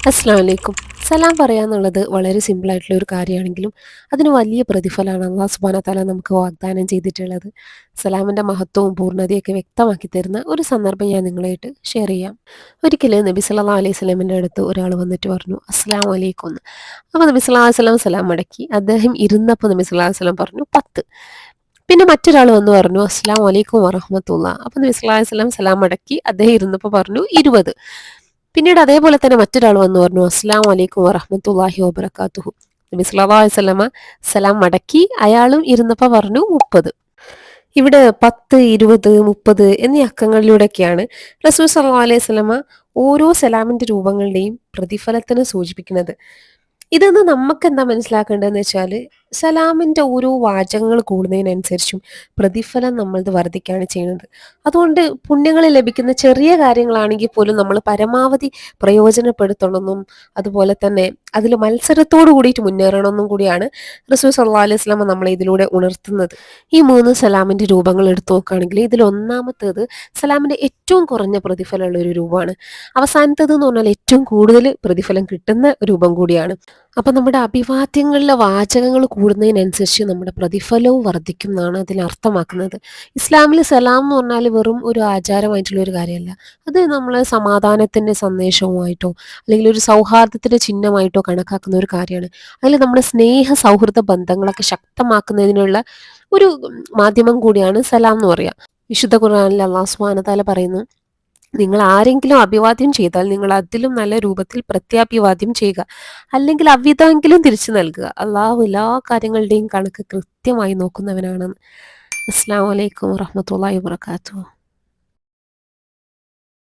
അസ്സലാമു അലൈക്കും. സലാം പറയാന്നുള്ളത് വളരെ സിമ്പിളായിട്ടുള്ള ഒരു കാര്യമാണെങ്കിലും അതിന് വലിയ പ്രതിഫലമാണ് അള്ളാഹു സുബ്ഹാനഹു വ തആല നമുക്ക് വാഗ്ദാനം ചെയ്തിട്ടുള്ളത്. സലാമിൻ്റെ മഹത്വവും പൂർണ്ണതയൊക്കെ വ്യക്തമാക്കി തരുന്ന ഒരു സന്ദർഭം ഞാൻ നിങ്ങളായിട്ട് ഷെയർ ചെയ്യാം. ഒരിക്കൽ നബി സല്ലല്ലാഹു അലൈഹി വസല്ലമയുടെ അടുത്ത് ഒരാൾ വന്നിട്ട് പറഞ്ഞു അസ്സലാമു അലൈക്കും എന്ന്. അപ്പോൾ നബി സല്ലല്ലാഹു അലൈഹി വസല്ലം സലാം മടക്കി. അദ്ദേഹം ഇരുന്നപ്പോൾ നബി സല്ലല്ലാഹു അലൈഹി വസല്ലം പറഞ്ഞു 10. പിന്നെ മറ്റൊരാൾ വന്ന് പറഞ്ഞു അസ്സലാമു അലൈക്കും വറഹ്മത്തുള്ളാഹ്. അപ്പോൾ നബി സല്ലല്ലാഹു അലൈഹി വസല്ലം സലാം മടക്കി. അദ്ദേഹം ഇരുന്നപ്പോൾ പറഞ്ഞു 20. പിന്നീട് അതേപോലെ തന്നെ മറ്റൊരാൾ വന്നു പറഞ്ഞു അസ്സലാമു അലൈക്കും വറഹ്മത്തുള്ളാഹി വബറകാതുഹു. നബി സല്ലല്ലാഹു അലൈഹി വസല്ലമ സലാം മടക്കി. അയാളും ഇരുന്നപ്പോൾ പറഞ്ഞു 30. ഇവിടെ 10, 20, 30 എന്നീ അക്കങ്ങളിലൂടെയൊക്കെയാണ് റസൂൽ സല്ലല്ലാഹു അലൈഹി വസല്ലമ ഓരോ സലാമിന്റെ രൂപങ്ങളുടെയും പ്രതിഫലത്തിനെ സൂചിപ്പിക്കുന്നത്. ഇതെന്ന് നമുക്ക് എന്താ മനസ്സിലാക്കേണ്ടതെന്ന് വെച്ചാൽ സലാമിന്റെ ഓരോ വാചകങ്ങൾ കൂടുന്നതിനനുസരിച്ചും പ്രതിഫലം നമ്മളത് വർദ്ധിക്കുകയാണ് ചെയ്യുന്നത്. അതുകൊണ്ട് പുണ്യങ്ങൾ ലഭിക്കുന്ന ചെറിയ കാര്യങ്ങളാണെങ്കിൽ പോലും നമ്മൾ പരമാവധി പ്രയോജനപ്പെടുത്തണമെന്നും അതുപോലെ തന്നെ അതിൽ മത്സരത്തോടു കൂടിയിട്ട് മുന്നേറണമെന്നും കൂടിയാണ് റസൂൽ സല്ലല്ലാഹു അലൈഹി വസല്ലമ നമ്മളെ ഇതിലൂടെ ഉണർത്തുന്നത്. ഈ 3 സലാമിന്റെ രൂപങ്ങൾ എടുത്തു നോക്കുകയാണെങ്കിൽ ഇതിൽ ഒന്നാമത്തേത് സലാമിന്റെ ഏറ്റവും കുറഞ്ഞ പ്രതിഫലമുള്ള ഒരു രൂപമാണ്. അവസാനത്തേത് എന്ന് പറഞ്ഞാൽ ഏറ്റവും കൂടുതൽ പ്രതിഫലം കിട്ടുന്ന രൂപം കൂടിയാണ്. അപ്പം നമ്മുടെ അഭിവാദ്യങ്ങളിലെ വാചകങ്ങൾ കൂടുന്നതിനനുസരിച്ച് നമ്മുടെ പ്രതിഫലവും വർദ്ധിക്കും എന്നാണ് അതിൽ അർത്ഥമാക്കുന്നത്. ഇസ്ലാമിൽ സലാം എന്ന് പറഞ്ഞാൽ വെറും ഒരു ആചാരമായിട്ടുള്ള ഒരു കാര്യമല്ല. അത് നമ്മൾ സമാധാനത്തിൻ്റെ സന്ദേശവുമായിട്ടോ അല്ലെങ്കിൽ ഒരു സൗഹാർദ്ദത്തിൻ്റെ ചിഹ്നമായിട്ടോ കണക്കാക്കുന്ന ഒരു കാര്യമാണ്. അതിൽ നമ്മുടെ സ്നേഹ സൗഹൃദ ബന്ധങ്ങളൊക്കെ ശക്തമാക്കുന്നതിനുള്ള ഒരു മാധ്യമം കൂടിയാണ് സലാം എന്ന് പറയുക. വിശുദ്ധ ഖുർആനിൽ അല്ലാഹു സുബ്ഹാനഹു വ തആല പറയുന്നു, നിങ്ങൾ ആരെങ്കിലും അഭിവാദ്യം ചെയ്താൽ നിങ്ങൾ അതിലും നല്ല രൂപത്തിൽ പ്രത്യാഭിവാദ്യം ചെയ്യുക, അല്ലെങ്കിൽ അவ்விதമെങ്കിലും തിരിച്ചു നൽകുക. അള്ളാഹു എല്ലാ കാര്യങ്ങളുടെയും കണക്ക് കൃത്യമായി നോക്കുന്നവനാണെന്ന്. അസ്സലാമു അലൈക്കും വറഹ്മത്തുള്ളാഹി വബറകാതുഹു.